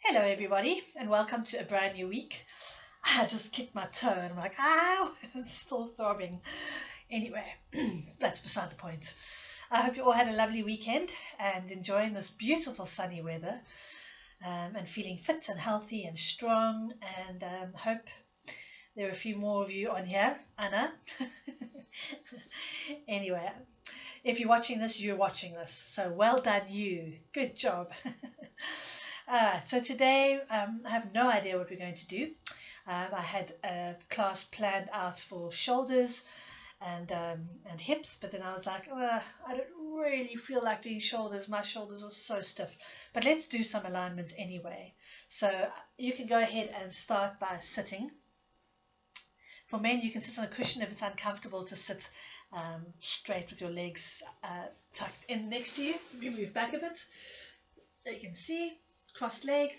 Hello, everybody, and welcome to a brand new week. I just kicked my toe and I'm like, ow, it's still throbbing. Anyway, that's beside the point. I hope you all had a lovely weekend and enjoying this beautiful sunny weather and feeling fit and healthy and strong. And hope there are a few more of you on here, Anna. Anyway, if you're watching this, you're watching this. So well done, you. Good job. So today I have no idea what we're going to do. I had a class planned out for shoulders and hips, but then I was like, I don't really feel like doing shoulders. My shoulders are so stiff. But let's do some alignments anyway. So you can go ahead and start by sitting. For men, you can sit on a cushion if it's uncomfortable to sit straight with your legs tucked in next to you. You move back a bit. There you can see, cross-legged.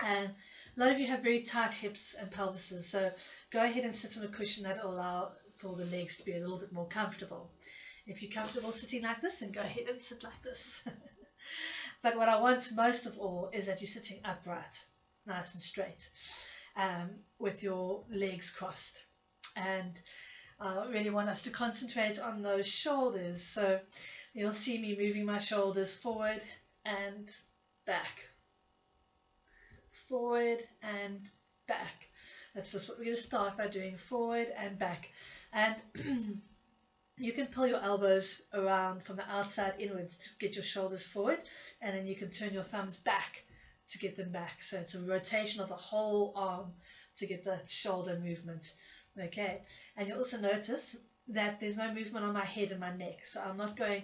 And a lot of you have very tight hips and pelvises, so go ahead and sit on a cushion that will allow for the legs to be a little bit more comfortable. If you're comfortable sitting like this, then go ahead and sit like this. But what I want most of all is that you're sitting upright, nice and straight, with your legs crossed. And I really want us to concentrate on those shoulders. So you'll see me moving my shoulders forward and back, forward and back. That's just what we're going to start by doing, forward and back. And you can pull your elbows around from the outside inwards to get your shoulders forward, and then you can turn your thumbs back to get them back. So it's a rotation of the whole arm to get the shoulder movement. Okay, and you'll also notice that there's no movement on my head and my neck, so I'm not going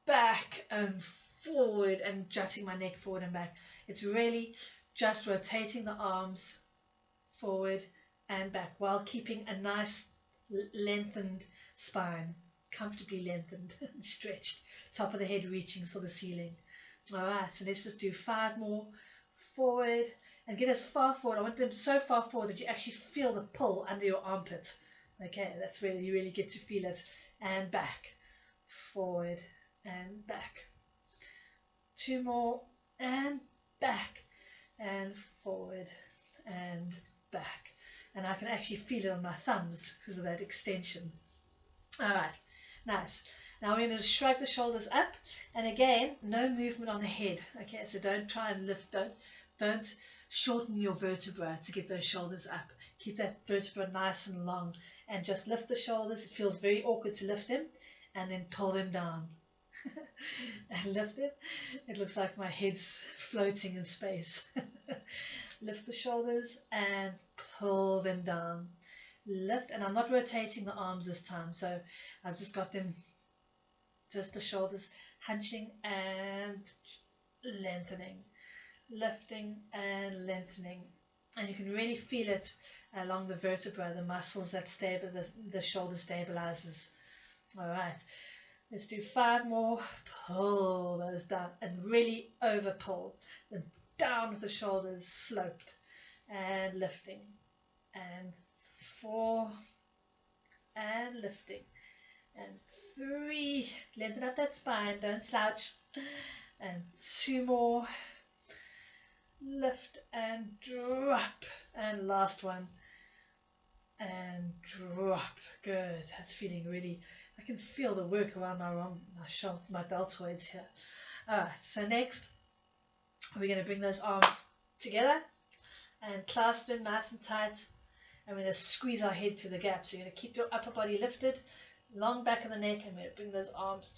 back and forward and jutting my neck forward and back. It's really just rotating the arms forward and back while keeping a nice lengthened spine, comfortably lengthened and stretched, top of the head reaching for the ceiling. All right, so let's just do 5 more. Forward and get as far forward. I want them so far forward that you actually feel the pull under your armpit. Okay, that's where you really get to feel it. And back, forward and back. 2 more and back and forward and back. And I can actually feel it on my thumbs because of that extension. All right, nice. Now we're going to shrug the shoulders up, and again, no movement on the head. Okay, so don't try and lift, don't shorten your vertebra to get those shoulders up. Keep that vertebra nice and long, and just lift the shoulders. It feels very awkward to lift them, and then pull them down. And lift it. It looks like my head's floating in space. Lift the shoulders and pull them down. Lift, and I'm not rotating the arms this time, so I've just got them, just the shoulders hunching and lengthening, lifting and lengthening. And you can really feel it along the vertebra, the muscles that the shoulder stabilizes. All right, let's do 5 more. Pull those down and really over pull them down with the shoulders sloped and lifting, and 4 and lifting, and 3, lengthen up that spine, don't slouch, and 2 more, lift and drop, and last one, and drop. Good, that's feeling really, I can feel the work around my arm, my shoulder, my deltoids here. Alright, so next we're going to bring those arms together and clasp them nice and tight, and we're going to squeeze our head through the gap. So you're going to keep your upper body lifted, long back of the neck, and we're going to bring those arms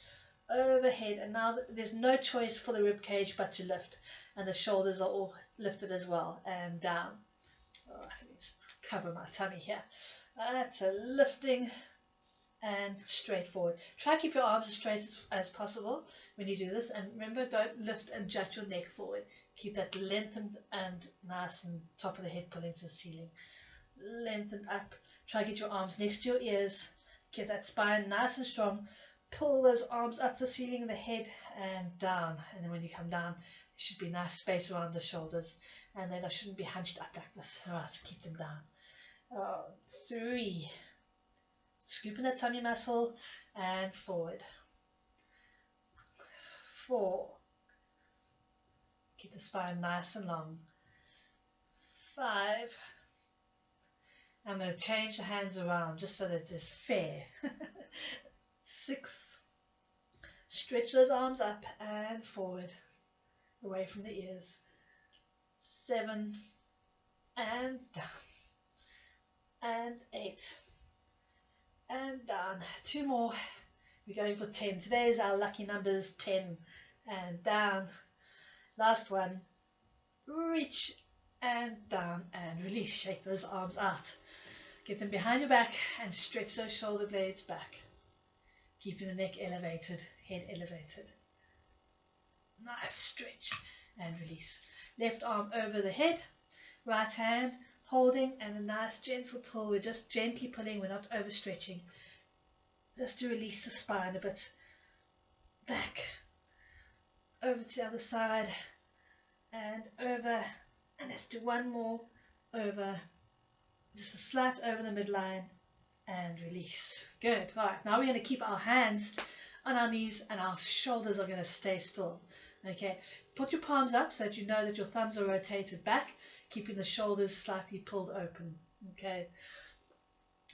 overhead. And now there's no choice for the rib cage but to lift, and the shoulders are all lifted as well, and down. Oh, let me just cover my tummy here. So lifting and straight forward. Try to keep your arms as straight as possible when you do this, and remember, don't lift and jut your neck forward. Keep that lengthened and nice and top of the head pulling to the ceiling. Lengthen up. Try to get your arms next to your ears. Get that spine nice and strong. Pull those arms up to the ceiling of the head and down. And then when you come down, there should be nice space around the shoulders. And then I shouldn't be hunched up like this. Alright, so keep them down. 3. Scoop in that tummy muscle and forward. 4. Keep the the spine nice and long. 5. I'm going to change the hands around just so that it's fair. 6. Stretch those arms up and forward, away from the ears. 7. And down. And 8. And down. 2 more. We're going for 10. Today is our lucky numbers, 10. And down. Last one. Reach and down and release. Shake those arms out. Get them behind your back and stretch those shoulder blades back. Keeping the neck elevated, head elevated. Nice stretch and release. Left arm over the head, right hand holding, and a nice gentle pull. We're just gently pulling, we're not overstretching. Just to release the spine a bit. Back. Over to the other side. And over. And let's do one more. Over. Just a slight over the midline. And release. Good. Right. Now we're going to keep our hands on our knees and our shoulders are going to stay still. Okay. Put your palms up so that you know that your thumbs are rotated back, keeping the shoulders slightly pulled open. Okay.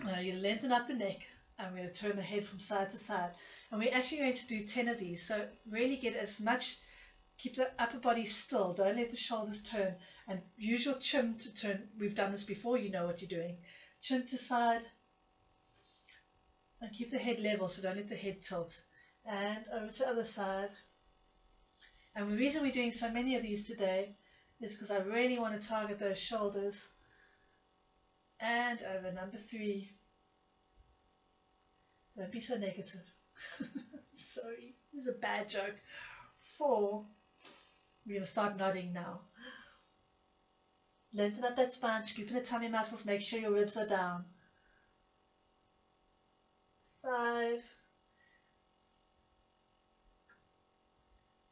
Now you lengthen up the neck. And we're going to turn the head from side to side. And we're actually going to do 10 of these. So really get as much, keep the upper body still. Don't let the shoulders turn. And use your chin to turn. We've done this before. You know what you're doing. Chin to side. And keep the head level, so don't let the head tilt. And over to the other side. And the reason we're doing so many of these today is because I really want to target those shoulders. And over number 3. Don't be so negative. Sorry, this is a bad joke. 4. We're going to start nodding now. Lengthen up that spine, scooping the tummy muscles, make sure your ribs are down. 5.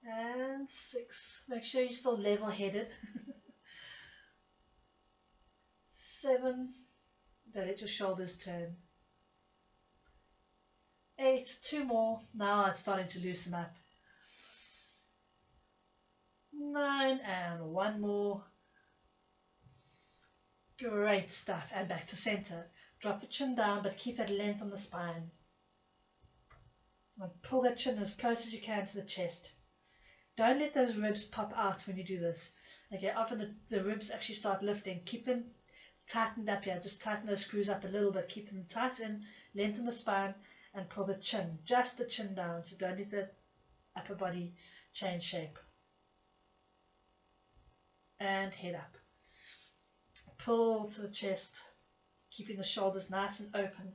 And 6. Make sure you're still level-headed. 7. Don't let your shoulders turn. 8, 2 more. Now it's starting to loosen up. 9 and 1 more. Great stuff. And back to center. Drop the chin down, but keep that length on the spine. And pull that chin as close as you can to the chest. Don't let those ribs pop out when you do this. Okay, often the ribs actually start lifting. Keep them tightened up here. Just tighten those screws up a little bit. Keep them tight in, lengthen the spine, and pull the chin, just the chin down, so don't let the upper body change shape. And head up. Pull to the chest, keeping the shoulders nice and open.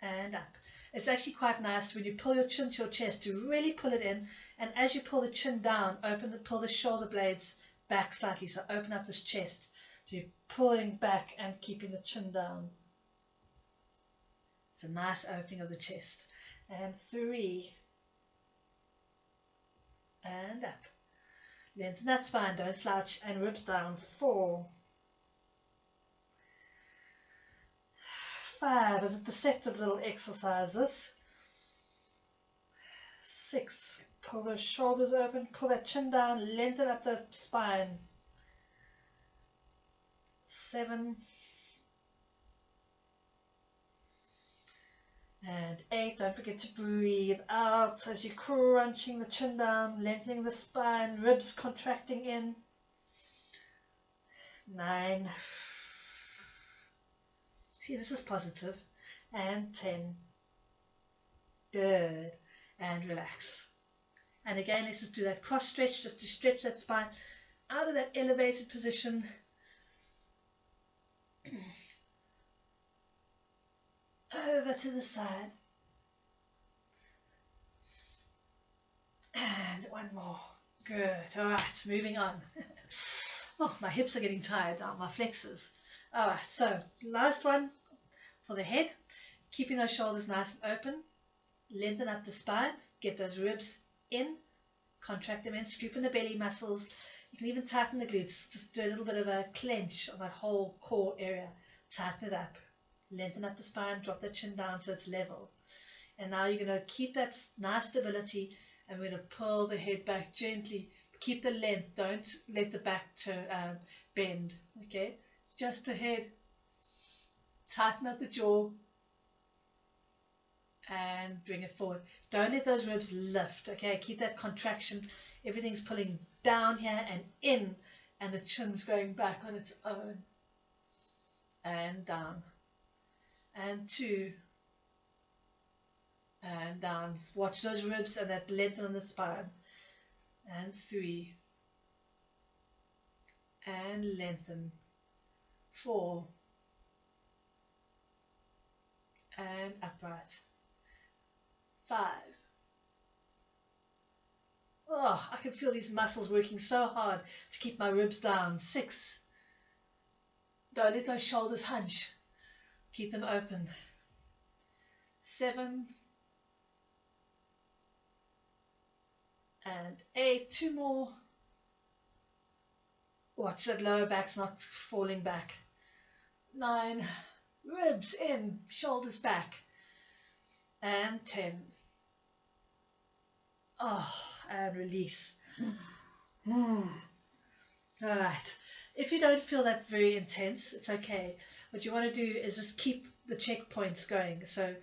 And up. It's actually quite nice when you pull your chin to your chest to really pull it in, and as you pull the chin down, pull the shoulder blades back slightly, so open up this chest. So you're pulling back and keeping the chin down. It's a nice opening of the chest. And 3. And up. Lengthen that spine, don't slouch, and ribs down. 4. 5. It's a deceptive little exercise, this. 6. Pull those shoulders open, pull that chin down, lengthen up the spine. 7. And 8, don't forget to breathe out as you're crunching the chin down, lengthening the spine, ribs contracting in. 9. See, this is positive. And 10. Good. And relax. And again, let's just do that cross stretch, just to stretch that spine out of that elevated position. Over to the side. And 1 more. Good. All right, moving on. Oh, my hips are getting tired now, my flexors. All right, so last one for the head. Keeping those shoulders nice and open. Lengthen up the spine. Get those ribs in. Contract them in. Scoop in the belly muscles. You can even tighten the glutes. Just do a little bit of a clench on that whole core area. Tighten it up. Lengthen up the spine, drop that chin down so it's level. And now you're going to keep that nice stability, and we're going to pull the head back gently, keep the length. Don't let the back bend. Okay, just the head. Tighten up the jaw and bring it forward. Don't let those ribs lift. Okay, keep that contraction. Everything's pulling down here and in, and the chin's going back on its own. And down. And 2. And down. Watch those ribs and that length on the spine. And 3. And lengthen. 4. And upright. 5. Oh, I can feel these muscles working so hard to keep my ribs down. 6. Don't let those shoulders hunch. Keep them open. 7. And 8. 2 more. Watch that lower back's not falling back. 9. Ribs in, shoulders back. And 10. Oh, and release. Alright. If you don't feel that very intense, it's okay. What you want to do is just keep the checkpoints going. So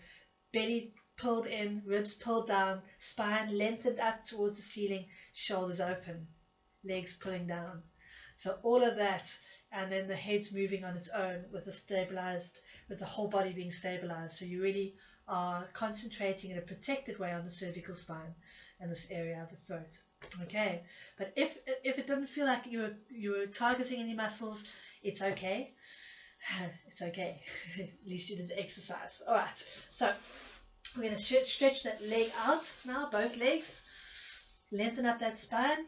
belly pulled in, ribs pulled down, spine lengthened up towards the ceiling, shoulders open, legs pulling down. So all of that, and then the head's moving on its own with the whole body being stabilized. So you really are concentrating in a protected way on the cervical spine and this area of the throat. Okay, but if it didn't feel like you were targeting any muscles, it's okay. It's okay. At least you did the exercise. All right. So we're going to stretch that leg out now, both legs. Lengthen up that spine,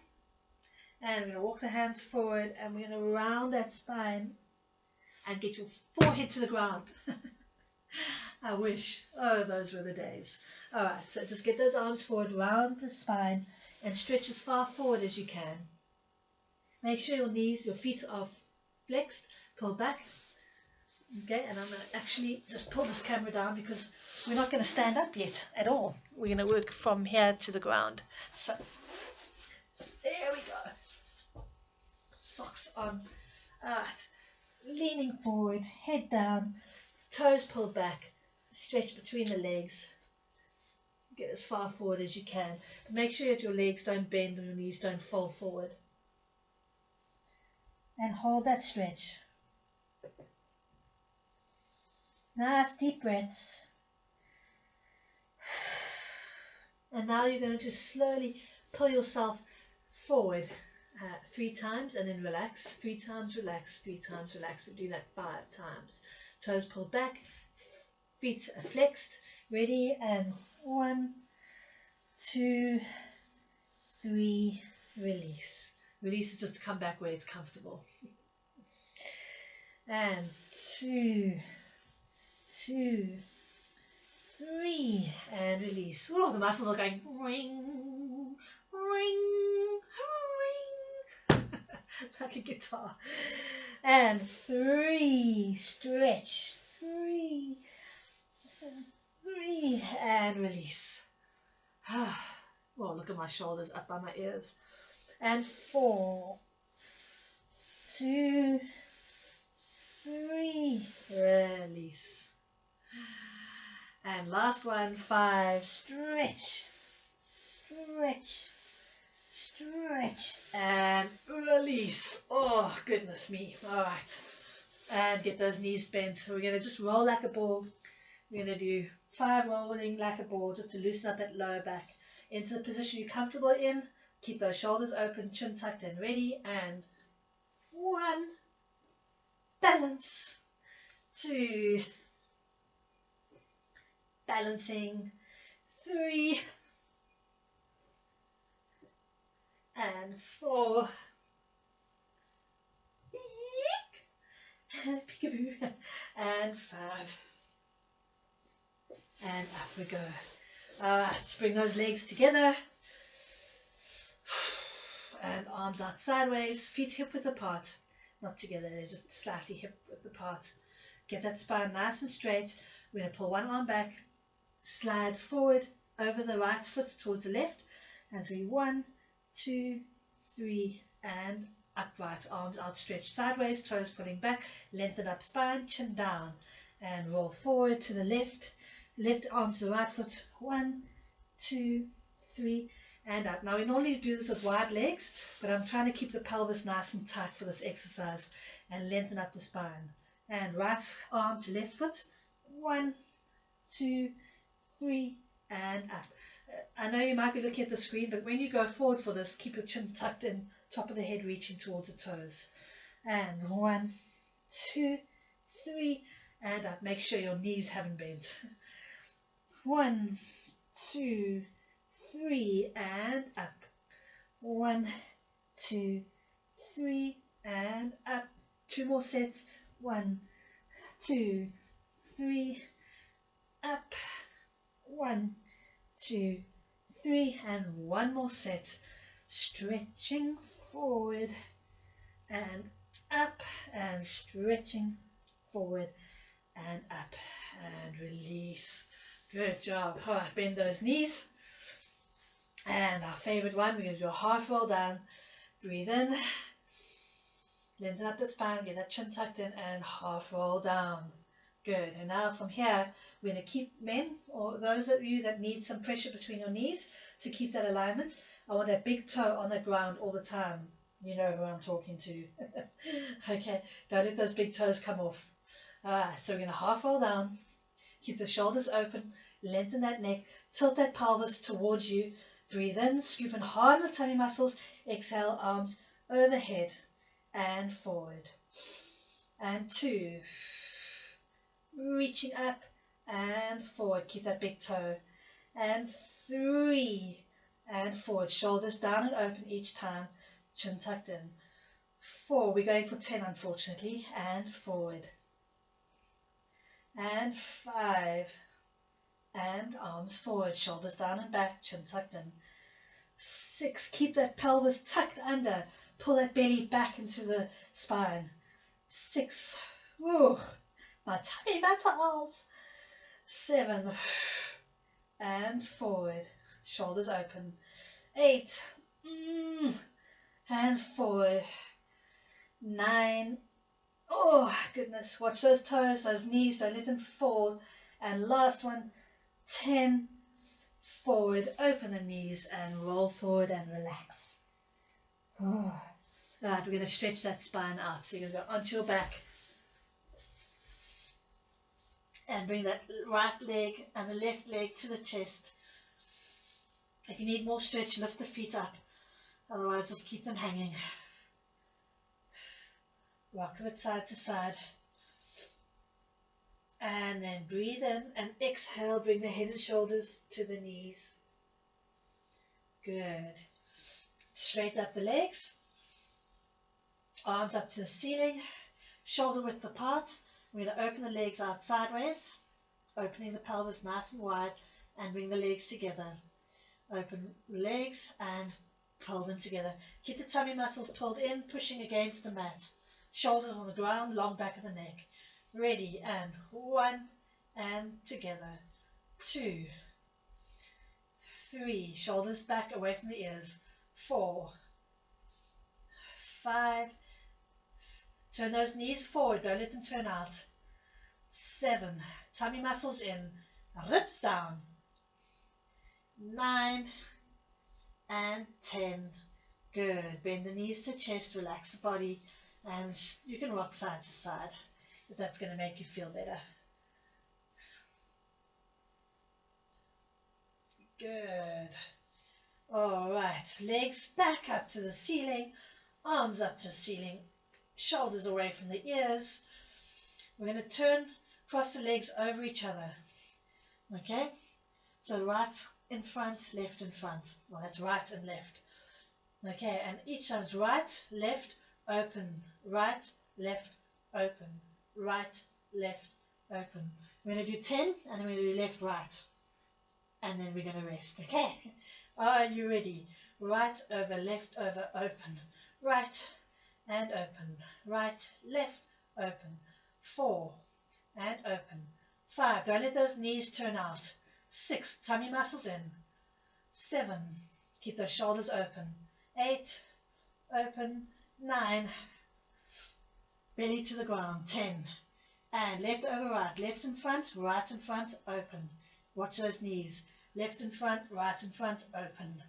and we're going to walk the hands forward, and we're going to round that spine and get your forehead to the ground. I wish. Oh, those were the days. All right. So just get those arms forward, round the spine, and stretch as far forward as you can. Make sure your feet are flexed, pulled back. Okay, and I'm going to actually just pull this camera down because we're not going to stand up yet at all. We're going to work from here to the ground. So, there we go. Socks on. All right. Leaning forward, head down, toes pulled back, stretch between the legs. Get as far forward as you can. But make sure that your legs don't bend and your knees don't fall forward. And hold that stretch. Nice deep breaths. And now you're going to just slowly pull yourself forward 3 times and then relax. 3 times, relax. 3 times, relax. We do that 5 times. Toes pulled back, feet are flexed. Ready, and 1, 2, 3, release. Release is just to come back where it's comfortable. And 2, 2, 3, and release. Oh, the muscles are going ring, ring, ring, like a guitar. And 3, stretch. 3, 3, and release. Oh, look at my shoulders up by my ears. And 4, 2, 3, release. And last one, 5, stretch, stretch, stretch, and release. Oh, goodness me. All right. And get those knees bent. So we're going to just roll like a ball. We're going to do 5 rolling like a ball just to loosen up that lower back. Into the position you're comfortable in. Keep those shoulders open, chin tucked and ready. And 1, balance. 2, balancing. 3, and 4. Peekaboo. And 5. And up we go. Alright, let's bring those legs together. And arms out sideways, feet hip width apart. Not together, they're just slightly hip width apart. Get that spine nice and straight. We're going to pull one arm back, slide forward over the right foot towards the left. And 3, 1, 2, 3, and upright. Arms outstretched sideways, toes pulling back, lengthen up spine, chin down, and roll forward to the left. Left arm to the right foot. 1, 2, 3, and up. Now we normally do this with wide legs, but I'm trying to keep the pelvis nice and tight for this exercise and lengthen up the spine. And right arm to left foot. 1, 2, 3, and up. I know you might be looking at the screen, but when you go forward for this, keep your chin tucked in, top of the head reaching towards the toes. And 1, 2, 3, and up. Make sure your knees haven't bent. 1, 2, 3, and up. 1, 2, 3, and up. 2 more sets. 1, 2, 3, up. 1, 2, 3, and 1 more set. Stretching forward and up, and stretching forward and up, and release. Good job. All right, bend those knees. And our favorite one, we're going to do a half roll down. Breathe in, lengthen up the spine, get that chin tucked in, and half roll down. Good. And now from here, we're going to keep, men, or those of you that need some pressure between your knees to keep that alignment, I want that big toe on the ground all the time. You know who I'm talking to. Okay, don't let those big toes come off. Alright, so we're going to half roll down, keep the shoulders open, lengthen that neck, tilt that pelvis towards you. Breathe in, scooping hard on the tummy muscles. Exhale, arms overhead and forward. And 2. Reaching up and forward. Keep that big toe. And 3. And forward. Shoulders down and open each time. Chin tucked in. 4. We're going for 10, unfortunately. And forward. And 5. And arms forward. Shoulders down and back. Chin tucked in. 6. Keep that pelvis tucked under. Pull that belly back into the spine. 6. Woo. My tummy muscles. 7. And forward. Shoulders open. 8. And forward. 9. Oh, goodness. Watch those toes, those knees. Don't let them fall. And last one. 10. Forward. Open the knees and roll forward and relax. Oh. Right, we're going to stretch that spine out. So you're going to go onto your back. And bring that right leg and the left leg to the chest. If you need more stretch, lift the feet up. Otherwise, just keep them hanging. Rock them side to side. And then breathe in and exhale. Bring the head and shoulders to the knees. Good. Straight up the legs. Arms up to the ceiling. Shoulder width apart. We're going to open the legs out sideways, opening the pelvis nice and wide, and bring the legs together. Open legs and pull them together. Keep the tummy muscles pulled in, pushing against the mat. Shoulders on the ground, long back of the neck. Ready, and 1, and together. 2, 3, shoulders back away from the ears. 4, 5, turn those knees forward, don't let them turn out. 7, tummy muscles in, ribs down. 9, and 10. Good. Bend the knees to chest, relax the body, and you can rock side to side if that's going to make you feel better. Good. All right, legs back up to the ceiling, arms up to the ceiling, shoulders away from the ears. We're going to turn, cross the legs over each other. Okay? So right in front, left in front. Well, that's right and left. Okay, and each time's right, left, open, right, left, open, right, left, open. We're going to do 10, and then we're going to do left, right. And then we're going to rest. Okay? Are you ready? Right over, left over, open. Right and open. Right, left, open. 4 and open. 5. Don't let those knees turn out. 6. Tummy muscles in. 7. Keep those shoulders open. 8. open, 9, belly to the ground, 10, and left over right, left in front, open. Watch those knees, left in front, open,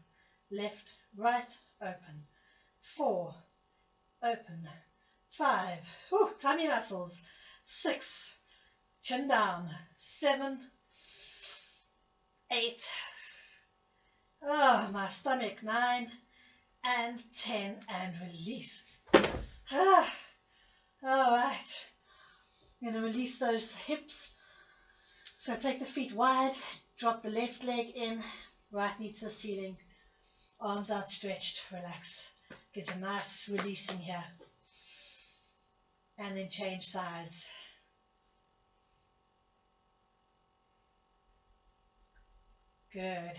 left, right, open, 4, open, 5, whew, tummy muscles, 6, chin down, 7, 8, oh, my stomach, 9, and 10, and release. Ah, all right. I'm going to release those hips. So take the feet wide, drop the left leg in, right knee to the ceiling, arms outstretched, relax. Get a nice releasing here. And then change sides. Good.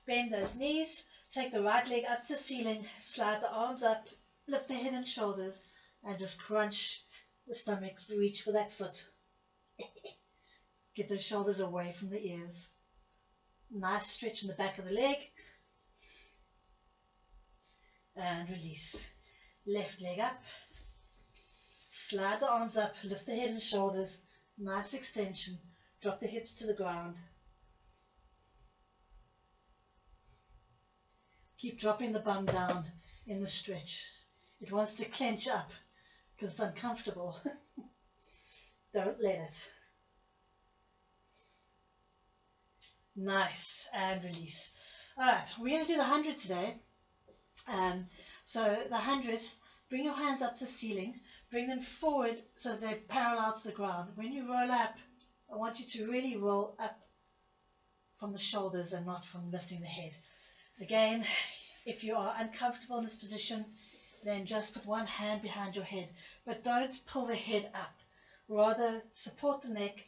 Bend those knees, take the right leg up to the ceiling, slide the arms up, lift the head and shoulders, and just crunch the stomach, reach for that foot. Get those shoulders away from the ears. Nice stretch in the back of the leg. And release. Left leg up. Slide the arms up, lift the head and shoulders. Nice extension. Drop the hips to the ground. Keep dropping the bum down in the stretch. It wants to clench up because it's uncomfortable. Don't let it. Nice, and release. Alright, we're going to do the 100 today. So the 100, bring your hands up to the ceiling, bring them forward so they're parallel to the ground. When you roll up, I want you to really roll up from the shoulders and not from lifting the head. Again, if you are uncomfortable in this position, then just put one hand behind your head, but don't pull the head up. Rather support the neck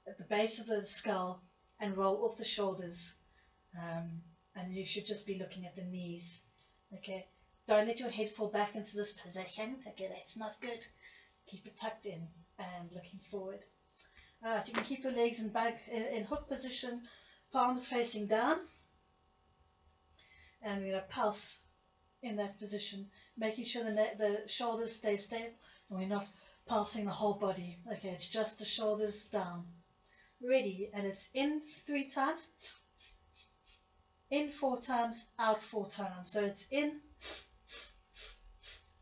at the base of the skull and roll off the shoulders, and you should just be looking at the knees. Okay, don't let your head fall back into this position. Okay, that's not good. Keep it tucked in and looking forward. Alright, you can keep your legs in hook position, palms facing down, and we're going to pulse in that position, making sure the shoulders stay stable and we're not pulsing the whole body. Okay, it's just the shoulders down. Ready, and it's in 3 times, in 4 times, out 4 times. So it's in,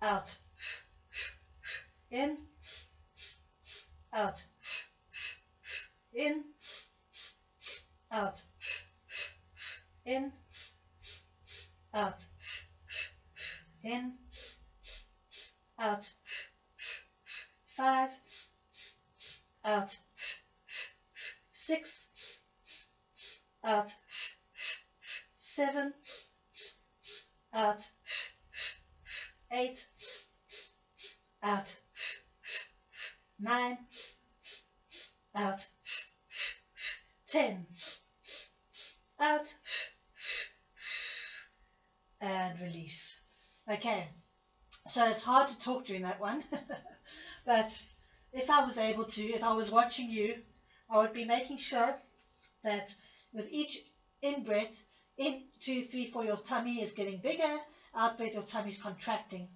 out, in, out, in, out, in, out, in, out, 5, out, 6, out, 7, out, 8, out, 9, out, 10, out, and release. Okay, so it's hard to talk during that one, but if I was watching you, I would be making sure that with each in-breath, in, 2, 3, 4, your tummy is getting bigger, out-breath, your tummy is contracting.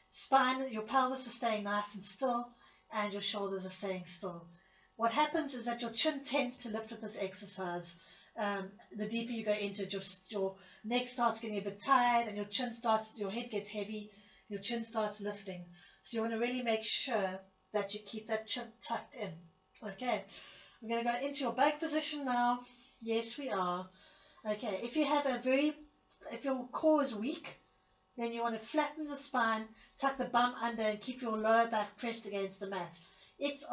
Spine, your pelvis is staying nice and still, and your shoulders are staying still. What happens is that your chin tends to lift with this exercise. The deeper you go into it, your neck starts getting a bit tired, and your head gets heavy, your chin starts lifting. So you want to really make sure that you keep that chin tucked in. Okay, we're going to go into your back position now. Yes, we are. Okay, if your core is weak, then you want to flatten the spine, tuck the bum under, and keep your lower back pressed against the mat. If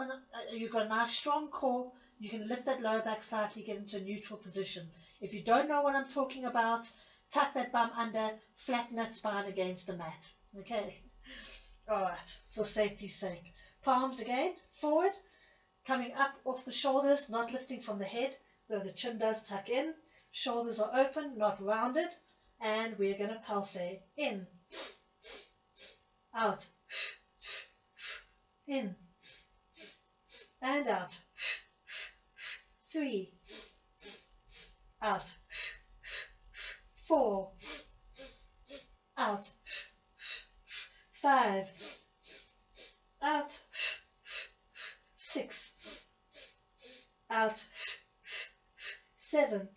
you've got a nice strong core, you can lift that lower back slightly, get into a neutral position. If you don't know what I'm talking about, tuck that bum under, flatten that spine against the mat. Okay, alright, for safety's sake. Palms again, forward, coming up off the shoulders, not lifting from the head, though the chin does tuck in. Shoulders are open, not rounded, and we're going to pulsate in, out, in, and out, 3, out, 4, out, 5, out, 6, out, 7,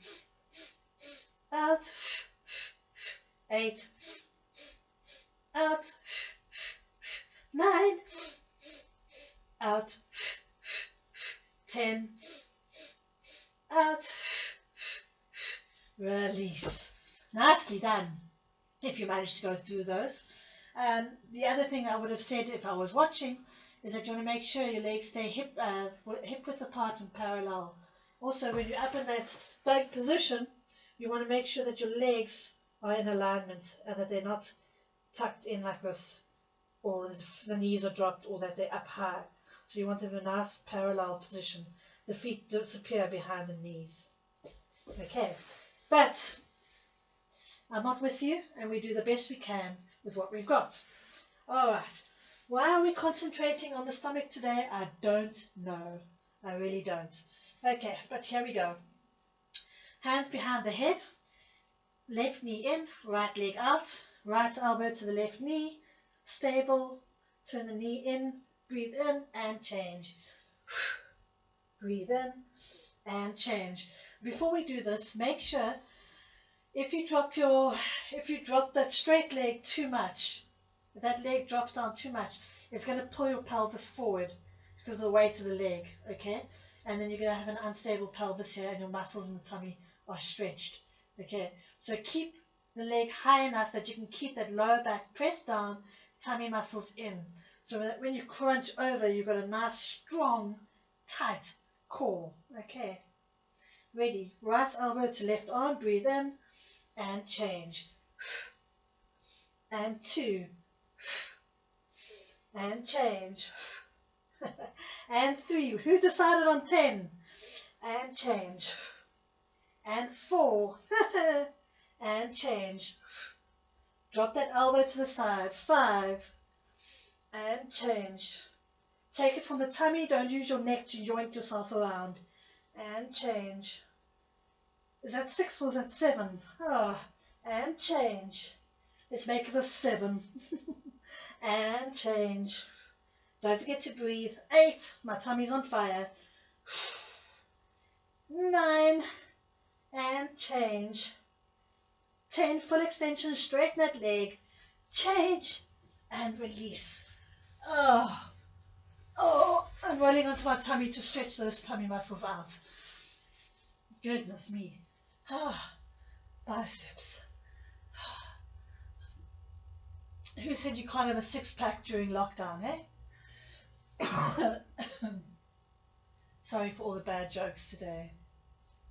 out, 8, out, 9, out, 10, out, release. Nicely done if you managed to go through those. The other thing I would have said if I was watching is that you want to make sure your legs stay hip width apart and parallel. Also, when you're up in that bug position, you want to make sure that your legs are in alignment and that they're not tucked in like this, or the knees are dropped, or that they're up high. So you want them in a nice parallel position. The feet disappear behind the knees. Okay, but I'm not with you, and we do the best we can with what we've got. All right. Why are we concentrating on the stomach today? I don't know. I really don't. Okay, but here we go. Hands behind the head. Left knee in, right leg out. Right elbow to the left knee. Stable. Turn the knee in. Breathe in and change. Breathe in and change. Before we do this, make sure if you drop that straight leg too much, if that leg drops down too much, it's going to pull your pelvis forward because of the weight of the leg, okay? And then you're going to have an unstable pelvis here and your muscles in the tummy are stretched, okay? So keep the leg high enough that you can keep that lower back pressed down, tummy muscles in. So that when you crunch over, you've got a nice, strong, tight core, okay? Ready. Right elbow to left arm, breathe in and change. And 2. And change. And 3. Who decided on 10? And change. And 4. And change. Drop that elbow to the side. 5. And change. Take it from the tummy. Don't use your neck to yoink yourself around. And change. Is that 6 or is that 7? Oh, and change. Let's make it a 7. And change. Don't forget to breathe. 8. My tummy's on fire. 9. And change. 10. Full extension. Straighten that leg. Change. And release. Oh. Oh, I'm rolling onto my tummy to stretch those tummy muscles out. Goodness me. Ah, biceps. Who said you can't have a six-pack during lockdown, eh? Sorry for all the bad jokes today.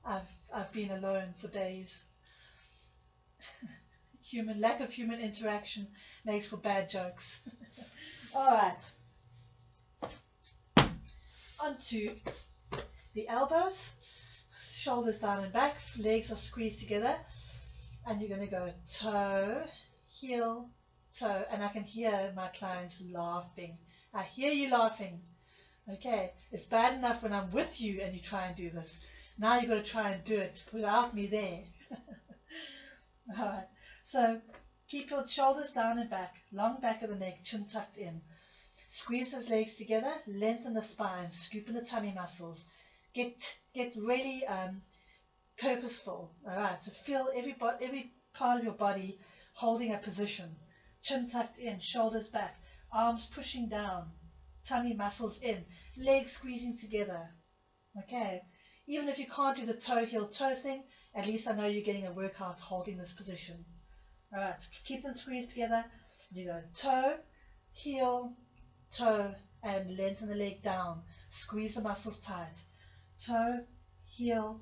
I've been alone for days. Lack of human interaction makes for bad jokes. All right. Onto the elbows. Shoulders down and back, legs are squeezed together, and you're going to go toe, heel, toe, and I can hear my clients laughing. I hear you laughing. Okay, it's bad enough when I'm with you and you try and do this. Now you've got to try and do it without me there. Alright, so keep your shoulders down and back, long back of the neck, chin tucked in. Squeeze those legs together, lengthen the spine, scoop in the tummy muscles. Get really purposeful. All right, so feel every part of your body holding a position. Chin tucked in, shoulders back, arms pushing down, tummy muscles in, legs squeezing together. Okay, even if you can't do the toe heel toe thing, at least I know you're getting a workout holding this position. All right, so keep them squeezed together. You go toe, heel, toe, and lengthen the leg down. Squeeze the muscles tight. Toe, heel,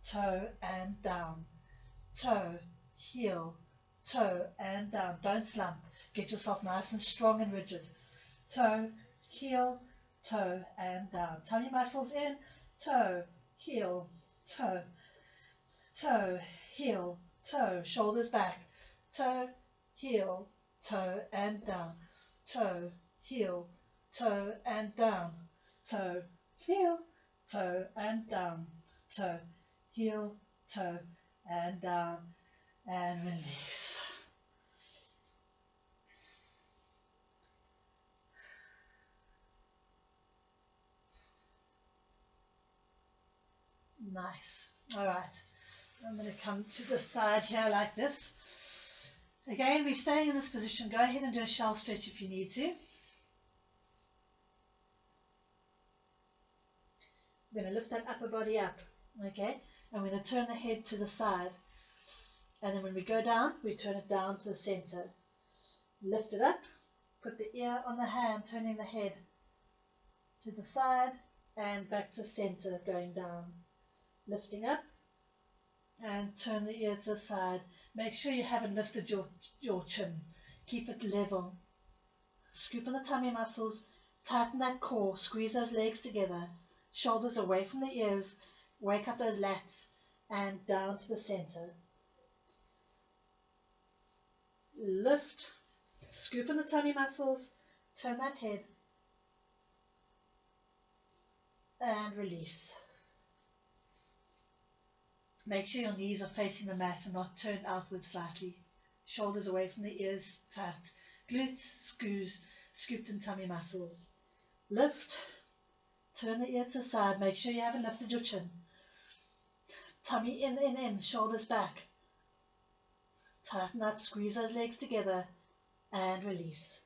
toe, and down. Toe, heel, toe, and down. Don't slump. Get yourself nice and strong and rigid. Toe, heel, toe, and down. Tummy muscles in. Toe, heel, toe. Toe, heel, toe. Shoulders back. Toe, heel, toe, and down. Toe, heel, toe, and down. Toe, heel, toe, and down. Toe, heel, toe, and down. And release. Nice. All right. I'm going to come to the side here like this. Again, we're staying in this position. Go ahead and do a shell stretch if you need to. We're going to lift that upper body up, okay? And we're going to turn the head to the side. And then when we go down, we turn it down to the center. Lift it up, put the ear on the hand, turning the head to the side and back to the center, going down. Lifting up and turn the ear to the side. Make sure you haven't lifted your chin. Keep it level. Scoop on the tummy muscles, tighten that core, squeeze those legs together, shoulders away from the ears, wake up those lats and down to the center. Lift, scoop on the tummy muscles, turn that head and release. Make sure your knees are facing the mat and not turned outward slightly. Shoulders away from the ears, tight. Glutes, scooped in tummy muscles. Lift, turn the ear to the side. Make sure you haven't lifted your chin. Tummy in, shoulders back. Tighten up, squeeze those legs together and release.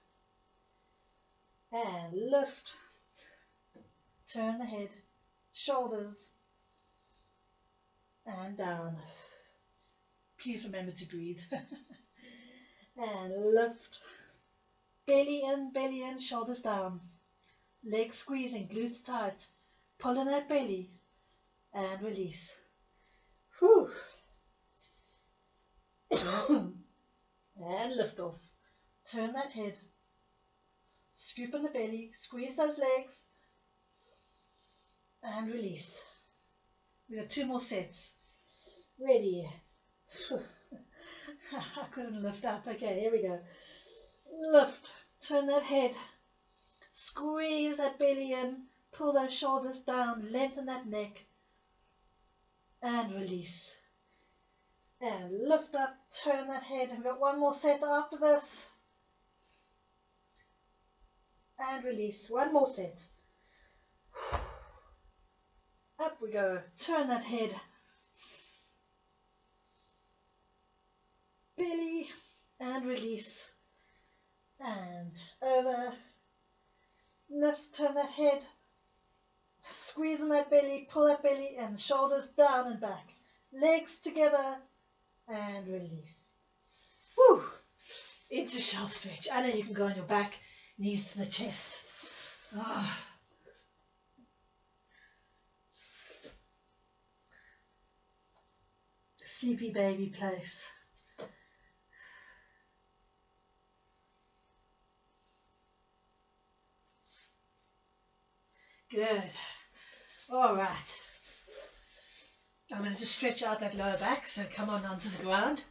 And lift, turn the head, shoulders, and down. Please remember to breathe. And lift, belly in, shoulders down, legs squeezing, glutes tight, pull in that belly and release. Whew. And lift off. Turn that head, scoop in the belly, squeeze those legs and release. We got 2 more sets. Ready. I couldn't lift up. Okay, here we go. Lift, turn that head, squeeze that belly in, pull those shoulders down, lengthen that neck and release. And lift up, turn that head. We've got 1 more set after this. And release. 1 more set. Up we go. Turn that head. Belly and release. And over. Lift, turn that head. Squeeze in that belly, pull that belly in. Shoulders down and back. Legs together. And release. Woo! Into shell stretch. I know you can go on your back, knees to the chest. Ah. Sleepy baby place. Good. All right. I'm going to just stretch out that lower back, so come on onto the ground.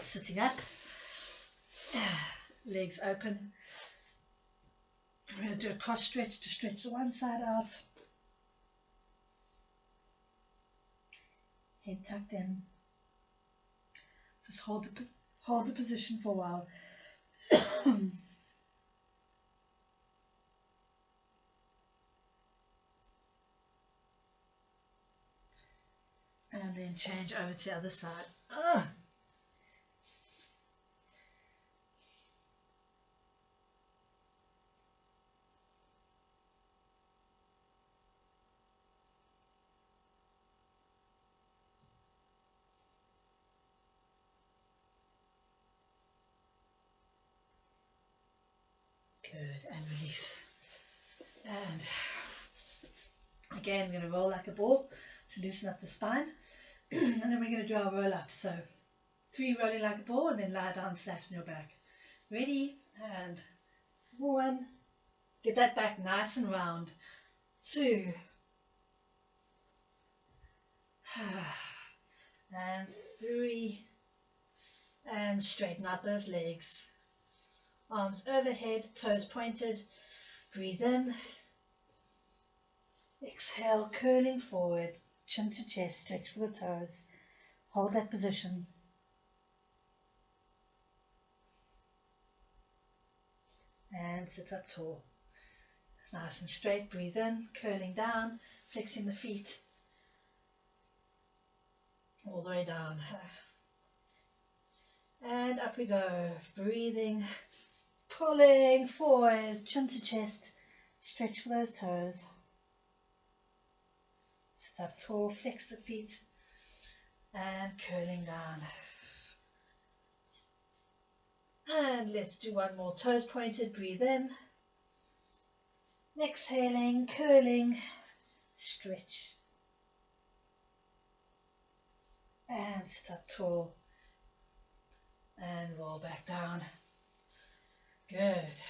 Sitting up. Legs open. We're going to do a cross stretch to stretch the one side out. Head tucked in. Just hold the position for a while. And then change over to the other side. Ugh. Good, and release. And again, we're going to roll like a ball to loosen up the spine. And then we're going to do our roll up. So 3 rolling like a ball and then lie down flat on your back. Ready? And 1. Get that back nice and round. 2. And 3. And straighten out those legs. Arms overhead, toes pointed. Breathe in. Exhale, curling forward. Chin to chest, stretch for the toes. Hold that position. And sit up tall. Nice and straight, breathe in, curling down, flexing the feet. all the way down. And up we go, breathing, pulling forward, chin to chest, stretch for those toes. Sit up tall, flex the feet, and curling down. And let's do one more, toes pointed, breathe in. Exhaling, curling, stretch. And sit up tall and roll back down. Good.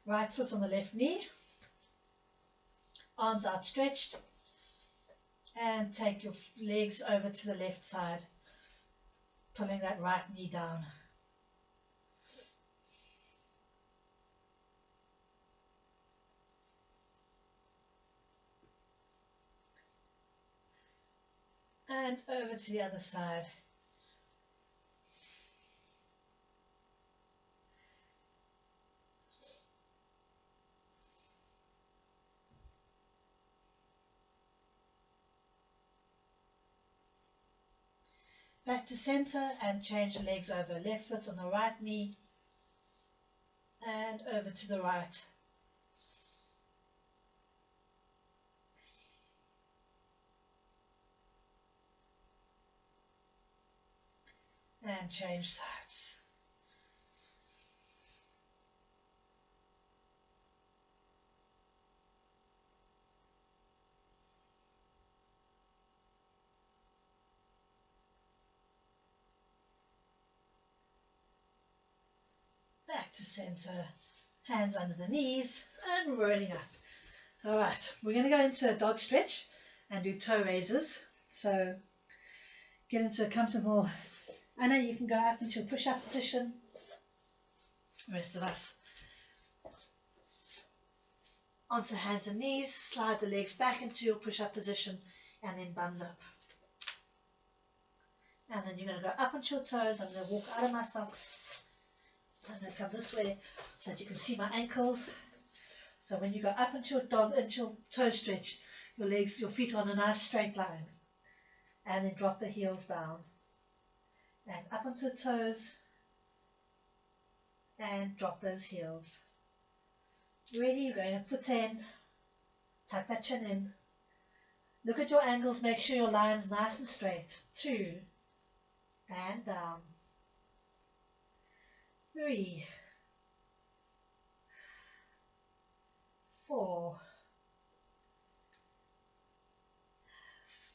Right foot on the left knee, arms outstretched, and take your legs over to the left side, pulling that right knee down. And over to the other side. Back to center and change the legs over. Left foot on the right knee and over to the right. And change sides. Back to center, hands under the knees and rolling up. All right, we're going to go into a dog stretch and do toe raises. So get into a comfortable, I know you can go up into a push-up position. The rest of us onto hands and knees, slide the legs back into your push-up position and then bums up. And then you're going to go up onto your toes. I'm going to walk out of my socks. I'm going to come this way so that you can see my ankles. So when you go up into your toe stretch, your feet are on a nice straight line. And then drop the heels down. And up onto the toes. And drop those heels. Ready, you're going to foot 10. Tuck that chin in. Look at your angles, make sure your line's nice and straight. 2. And down. 3. 4.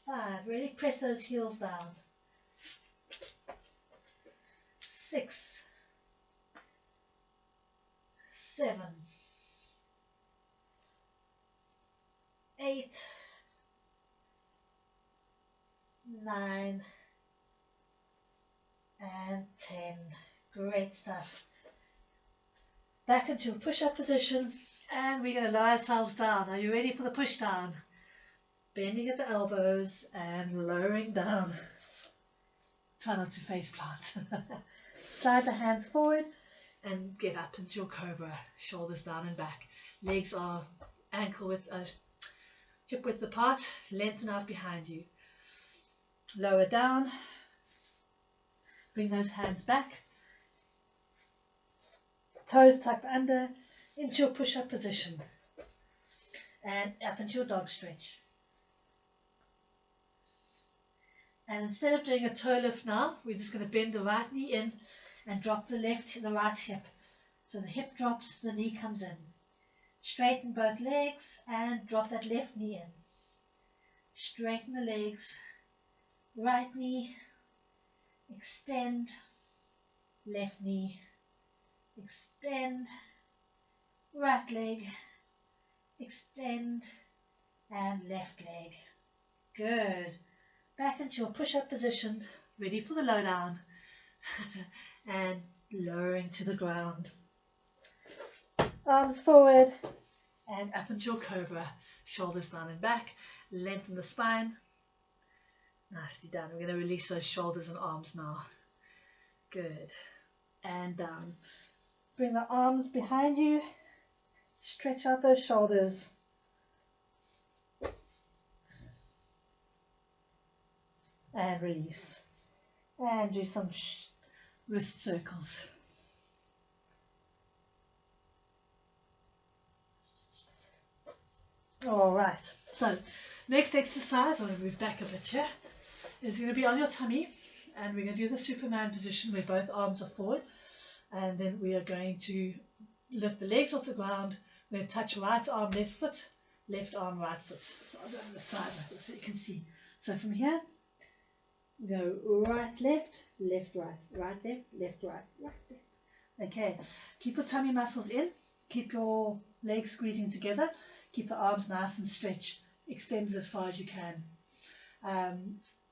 5. Really press those heels down. 6. 7. 8. 9. And 10. Great stuff. Back into a push-up position, and we're going to lie ourselves down. Are you ready for the push down? Bending at the elbows and lowering down. Try not to face plant. Slide the hands forward and get up into your cobra. Shoulders down and back. Legs are hip width apart. Lengthen out behind you. Lower down. Bring those hands back. Toes tucked under into your push-up position. And up into your dog stretch. And instead of doing a toe lift now, we're just going to bend the right knee in and drop the right hip. So the hip drops, the knee comes in. Straighten both legs and drop that left knee in. Straighten the legs. Right knee. Extend. Left knee. Extend. Right leg. Extend. And left leg. Good. Back into your push-up position, ready for the low down, and lowering to the ground. Arms forward, and up into your cobra, shoulders down and back, lengthen the spine. Nicely done. We're going to release those shoulders and arms now. Good. And down. Bring the arms behind you, stretch out those shoulders. and release. And do some wrist circles. All right, so next exercise, I'm going to move back a bit here, is going to be on your tummy, and we're going to do the Superman position where both arms are forward, and then we are going to lift the legs off the ground. We're going to touch right arm, left foot, left arm, right foot. So I'll go on the side like this so you can see. So from here, we go right, left, left, right, right, left, left, right, right, left. Okay, keep your tummy muscles in, keep your legs squeezing together, keep the arms nice and stretched, extended as far as you can.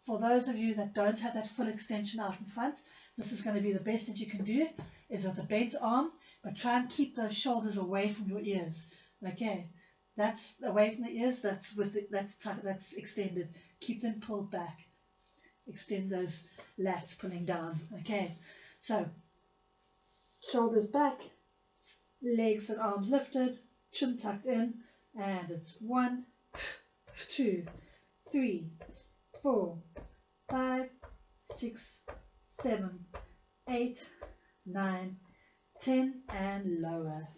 For those of you that don't have that full extension out in front, this is going to be the best that you can do, is with a bent arm, but try and keep those shoulders away from your ears. Okay, that's away from the ears, that's that's extended. Keep them pulled back. Extend those lats pulling down. Okay, so shoulders back, legs and arms lifted, chin tucked in, and it's 1, 2, 3, 4, 5, 6, 7, 8, 9, 10, and lower.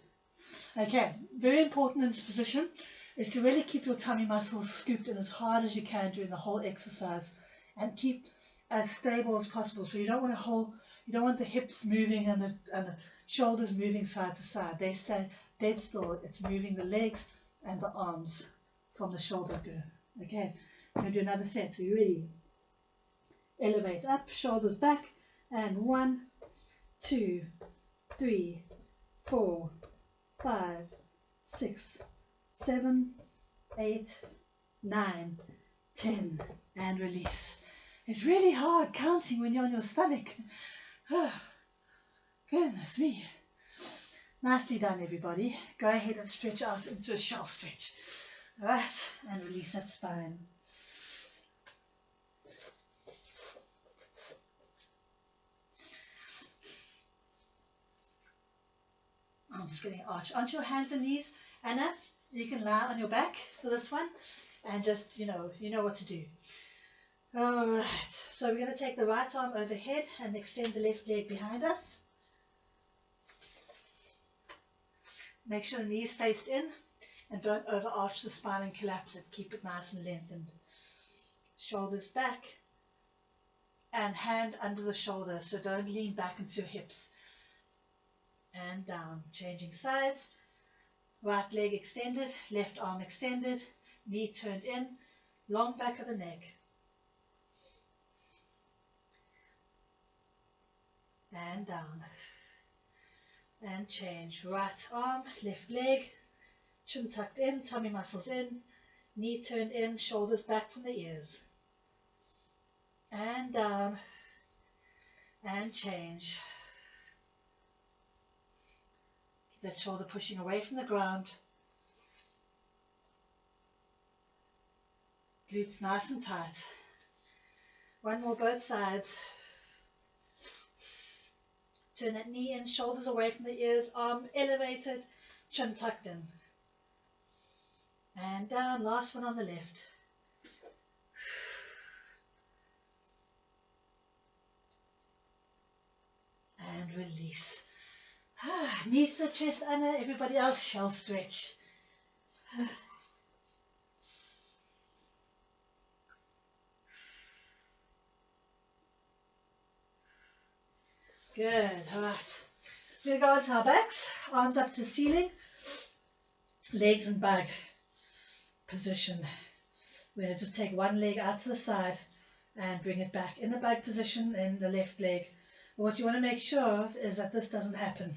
Okay, very important in this position is to really keep your tummy muscles scooped in as hard as you can during the whole exercise, and keep as stable as possible. So you don't want the hips moving and the shoulders moving side to side. They stay dead still. It's moving the legs and the arms from the shoulder girth. Okay, I'm going to do another set. So you ready? Elevate up, shoulders back, and 1, 2, 3, 4, 5, 6, 7, 8, 9, 10, and release. It's really hard counting when you're on your stomach. Goodness me. Nicely done, everybody. Go ahead and stretch out into a shell stretch. All right, and release that spine. I'm just going to arch onto your hands and knees. Anna, you can lie on your back for this one, and just, you know what to do. All right, so we're going to take the right arm overhead and extend the left leg behind us. Make sure the knees faced in, and don't overarch the spine and collapse it. Keep it nice and lengthened. Shoulders back, and hand under the shoulder, so don't lean back into your hips. And down, changing sides. Right leg extended, left arm extended, knee turned in, long back of the neck. And down. And change. Right arm, left leg, chin tucked in, tummy muscles in, knee turned in, shoulders back from the ears. And down. And change. Keep that shoulder pushing away from the ground. Glutes nice and tight. One more both sides. Turn that knee in, shoulders away from the ears, arm elevated, chin tucked in. And down, last one on the left. And release. Knees to the chest, Anna. Everybody else, shell stretch. Good, all right. We're going to go onto our backs, arms up to the ceiling, legs in bug position. We're going to just take one leg out to the side and bring it back in the bug position in the left leg. But what you want to make sure of is that this doesn't happen.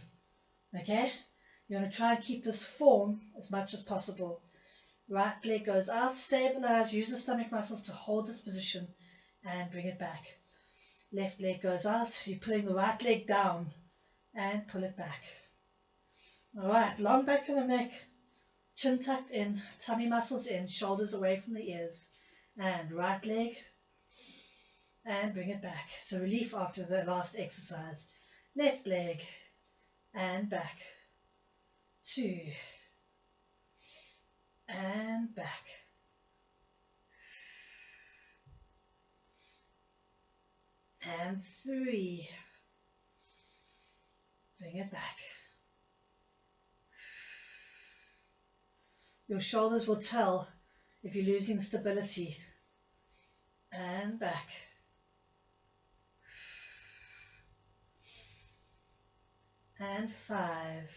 Okay? You want to try and keep this form as much as possible. Right leg goes out, stabilize, use the stomach muscles to hold this position and bring it back. Left leg goes out, you're pulling the right leg down and pull it back. Alright, long back of the neck, chin tucked in, tummy muscles in, shoulders away from the ears. And right leg and bring it back. So relief after the last exercise. Left leg and back. 2 and back. and 3. Bring it back. Your shoulders will tell if you're losing stability. And back. And 5.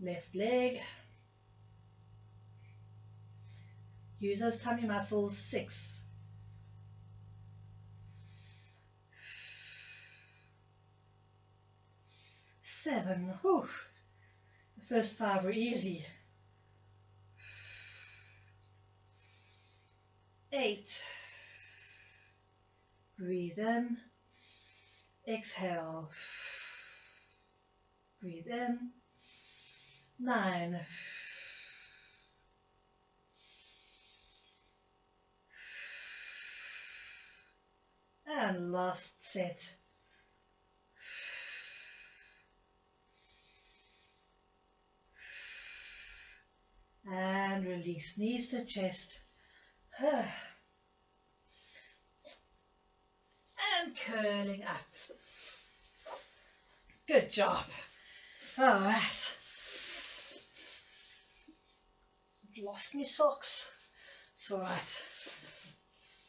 Left leg. Use those tummy muscles. 6. 7. Whew. The first 5 were easy. 8. Breathe in. Exhale. Breathe in. 9. And last set. And release. Knees to chest. And curling up. Good job. All right. I've lost my socks. It's all right.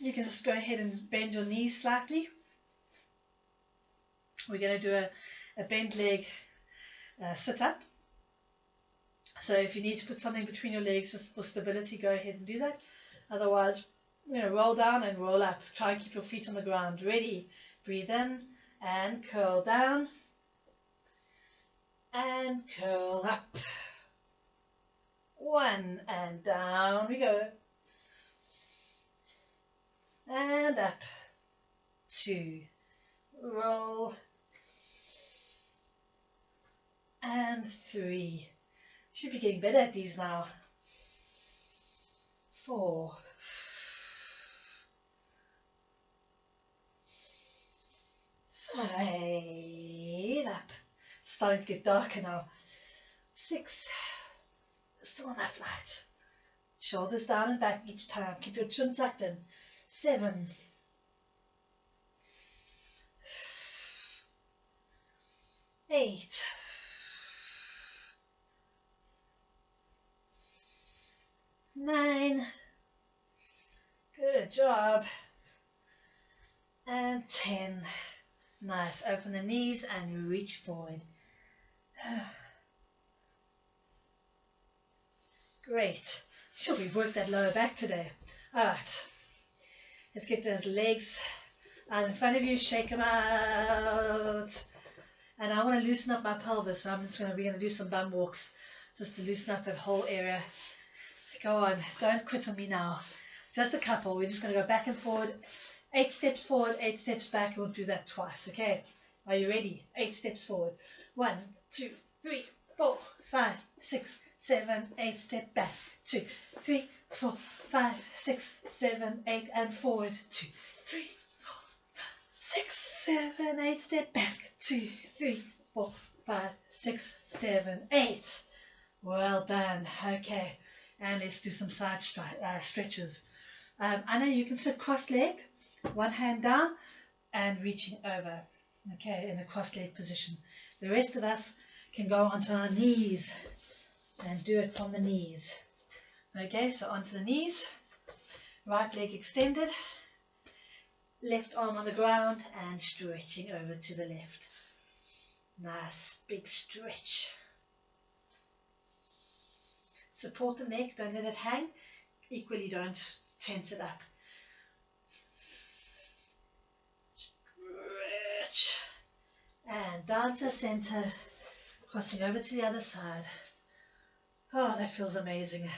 You can just go ahead and bend your knees slightly. We're going to do a bent leg sit up. So if you need to put something between your legs just for stability, go ahead and do that. Otherwise, roll down and roll up. Try and keep your feet on the ground. Ready? Breathe in and curl down. And curl up. 1 and down we go. And up. 2. Roll. And 3. Should be getting better at these now. 4. 5. Up. It's starting to get darker now. 6. Still on that flight. Shoulders down and back each time. Keep your chin tucked in. 7. 8. 9. Good job. And 10. Nice. Open the knees and reach forward. Great. Sure, we've worked that lower back today. Alright. Let's get those legs out in front of you. Shake them out. And I want to loosen up my pelvis. So we're going to do some bum walks just to loosen up that whole area. Go on. Don't quit on me now. Just a couple. We're just going to go back and forward. 8 steps forward, 8 steps back. We'll do that twice. Okay. Are you ready? 8 steps forward. 1, 2, 3, 4, 5, 6, 7, 8. Step back. 2, 3, 4, 5, 6, 7, 8. And forward. 2, 3, 4, 6, 7, 8. Step back. 2, 3, 4, 5, 6, 7, 8. Well done. Okay. And let's do some side stretches. I know you can sit cross-legged, one hand down and reaching over, okay, in a cross-legged position. The rest of us can go onto our knees and do it from the knees. Okay, so onto the knees, right leg extended, left arm on the ground and stretching over to the left. Nice big stretch. Support the neck, don't let it hang. Equally don't tense it up. Stretch. And down to center, crossing over to the other side. Oh, that feels amazing.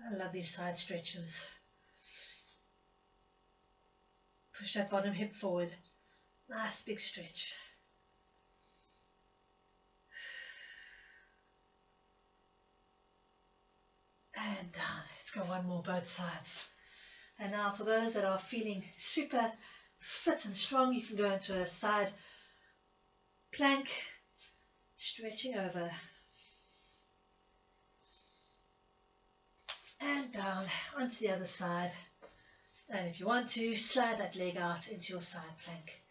I love these side stretches. Push that bottom hip forward. Nice big stretch. And down. Let's go one more, both sides. And now for those that are feeling super fit and strong, you can go into a side plank, stretching over. And down onto the other side. And if you want to, slide that leg out into your side plank.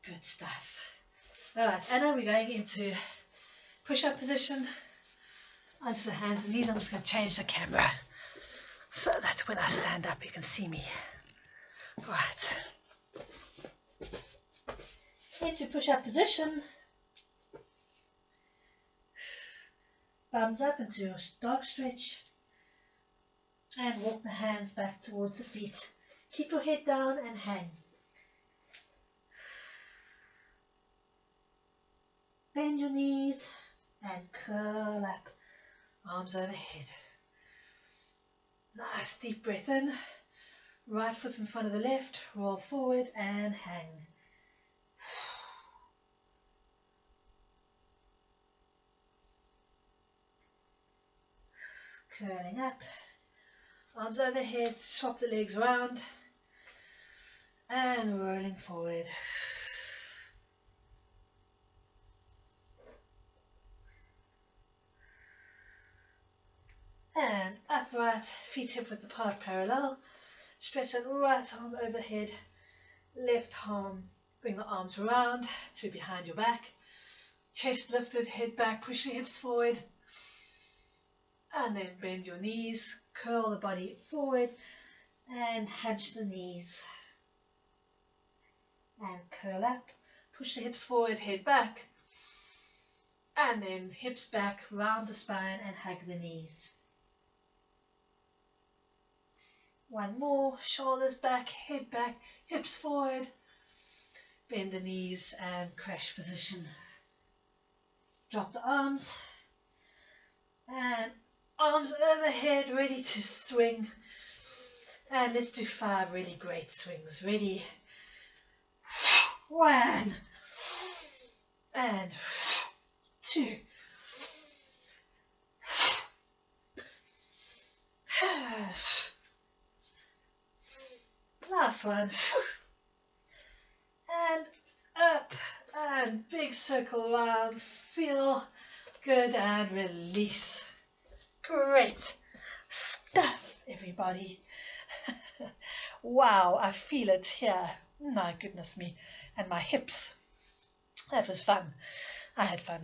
Good stuff. Alright, and now we're going into push-up position. Onto the hands and knees. I'm just going to change the camera so that when I stand up you can see me. Right. Into push-up position. Thumbs up into your dog stretch. And walk the hands back towards the feet. Keep your head down and hang. Bend your knees and curl up. Arms overhead. Nice deep breath in. Right foot in front of the left. Roll forward and hang. Curling up. Arms overhead. Swap the legs around. And rolling forward. And upright, feet hip width apart parallel. Stretch that right arm overhead, left arm, bring the arms around to behind your back. Chest lifted, head back, push your hips forward. And then bend your knees, curl the body forward and hunch the knees. And curl up, push the hips forward, head back. And then hips back, round the spine and hug the knees. One more, shoulders back, head back, hips forward, bend the knees and crash position. Drop the arms and arms overhead, ready to swing. And let's do 5 really great swings. Ready? 1 and 2. Last one. And up and big circle around. Feel good and release. Great stuff, everybody. Wow, I feel it here. My goodness me. And my hips. That was fun. I had fun.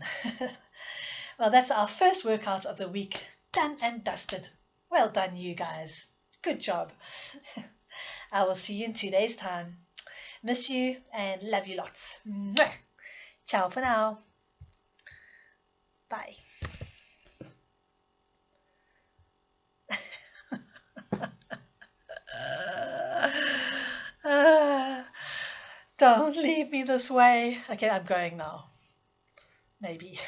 Well, that's our first workout of the week. Done and dusted. Well done, you guys. Good job. I will see you in 2 days' time. Miss you and love you lots. Mwah. Ciao for now. Bye. Don't leave me this way. Okay, I'm going now. Maybe.